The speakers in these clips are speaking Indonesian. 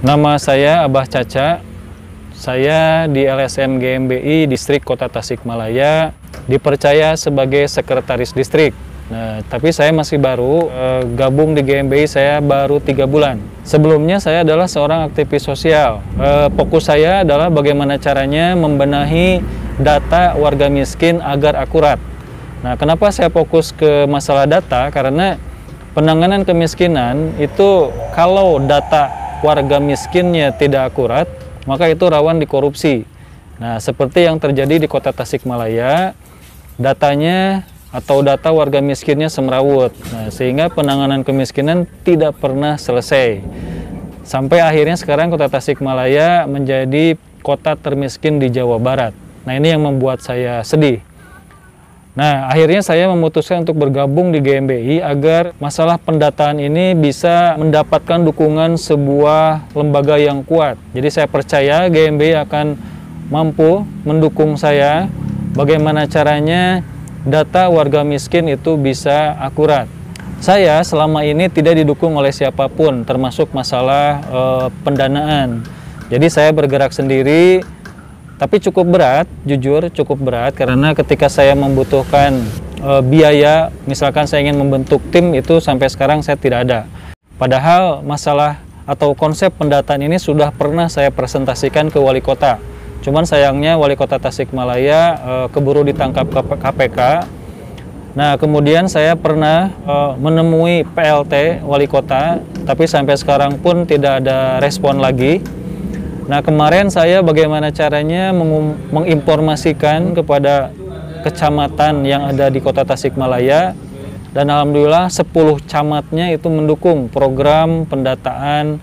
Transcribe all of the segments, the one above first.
Nama saya Abah Caca. Saya di LSM GMBI Distrik Kota Tasikmalaya dipercaya sebagai sekretaris distrik. Nah, tapi saya masih baru gabung di GMBI, saya baru 3 bulan. Sebelumnya saya adalah seorang aktivis sosial. Fokus saya adalah bagaimana caranya membenahi data warga miskin agar akurat. Nah, kenapa saya fokus ke masalah data? Karena penanganan kemiskinan itu kalau data warga miskinnya tidak akurat, maka itu rawan dikorupsi. Nah, seperti yang terjadi di Kota Tasikmalaya, datanya atau data warga miskinnya semrawut. Nah, sehingga penanganan kemiskinan tidak pernah selesai. Sampai akhirnya sekarang Kota Tasikmalaya menjadi kota termiskin di Jawa Barat. Nah, ini yang membuat saya sedih. Nah, akhirnya saya memutuskan untuk bergabung di GMBI agar masalah pendataan ini bisa mendapatkan dukungan sebuah lembaga yang kuat. Jadi saya percaya GMBI akan mampu mendukung saya bagaimana caranya data warga miskin itu bisa akurat. Saya selama ini tidak didukung oleh siapapun, termasuk masalah pendanaan. Jadi saya bergerak sendiri. Tapi cukup berat, jujur cukup berat, karena ketika saya membutuhkan biaya, misalkan saya ingin membentuk tim, itu sampai sekarang saya tidak ada. Padahal masalah atau konsep pendataan ini sudah pernah saya presentasikan ke wali kota. Cuman sayangnya wali kota Tasikmalaya keburu ditangkap KPK. Nah, kemudian saya pernah menemui PLT wali kota, tapi sampai sekarang pun tidak ada respon lagi. Nah, kemarin saya bagaimana caranya menginformasikan kepada kecamatan yang ada di Kota Tasikmalaya, dan alhamdulillah 10 camatnya itu mendukung program pendataan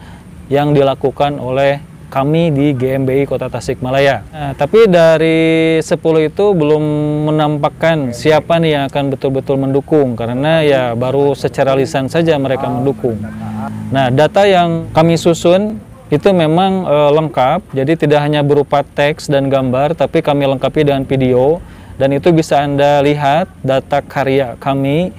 yang dilakukan oleh kami di GMBI Kota Tasikmalaya. Nah, tapi dari 10 itu belum menampakkan siapa nih yang akan betul-betul mendukung, karena ya baru secara lisan saja mereka mendukung. Nah, data yang kami susun itu memang lengkap, jadi tidak hanya berupa teks dan gambar, tapi kami lengkapi dengan video, dan itu bisa Anda lihat data karya kami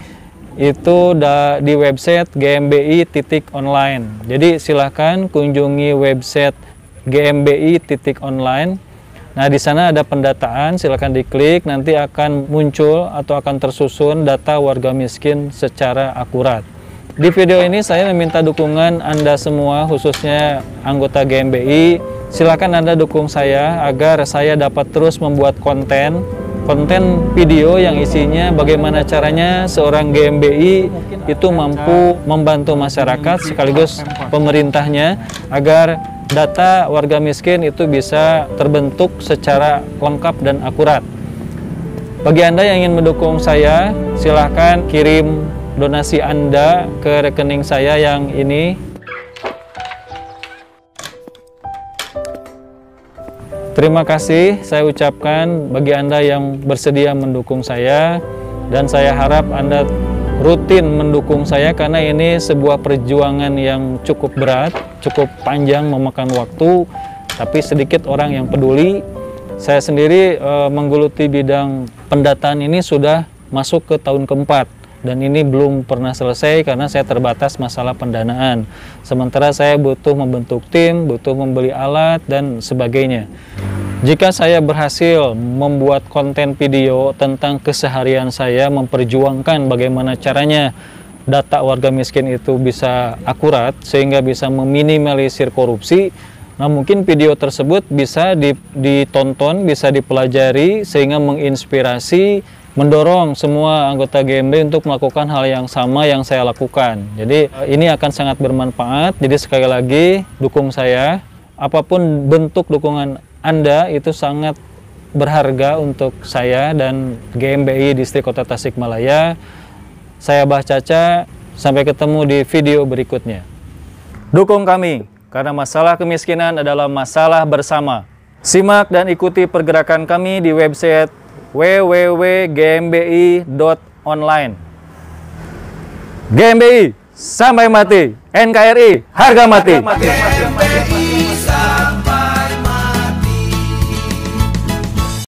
itu di website gmbi.online. Jadi silahkan kunjungi website gmbi.online. Nah, di sana ada pendataan, silahkan diklik, nanti akan muncul atau akan tersusun data warga miskin secara akurat. Di video ini saya meminta dukungan Anda semua, khususnya anggota GMBI. Silakan Anda dukung saya agar saya dapat terus membuat konten video yang isinya bagaimana caranya seorang GMBI itu mampu membantu masyarakat sekaligus pemerintahnya agar data warga miskin itu bisa terbentuk secara lengkap dan akurat. Bagi Anda yang ingin mendukung saya, silahkan kirim donasi Anda ke rekening saya yang ini. Terima kasih saya ucapkan bagi Anda yang bersedia mendukung saya, dan saya harap Anda rutin mendukung saya karena ini sebuah perjuangan yang cukup berat, cukup panjang, memakan waktu, tapi sedikit orang yang peduli. Saya sendiri menggeluti bidang pendataan ini sudah masuk ke tahun keempat. Dan ini belum pernah selesai karena saya terbatas masalah pendanaan. Sementara saya butuh membentuk tim, butuh membeli alat, dan sebagainya. Jika saya berhasil membuat konten video tentang keseharian saya, memperjuangkan bagaimana caranya data warga miskin itu bisa akurat, sehingga bisa meminimalisir korupsi, nah mungkin video tersebut bisa ditonton, bisa dipelajari, sehingga menginspirasi, mendorong semua anggota GMBI untuk melakukan hal yang sama yang saya lakukan. Jadi ini akan sangat bermanfaat. Jadi sekali lagi dukung saya. Apapun bentuk dukungan Anda itu sangat berharga untuk saya dan GMBI Distrik Kota Tasikmalaya. Saya Abah Caca. Sampai ketemu di video berikutnya. Dukung kami karena masalah kemiskinan adalah masalah bersama. Simak dan ikuti pergerakan kami di website www.gmbi.online. GMBI sampai mati, NKRI harga mati.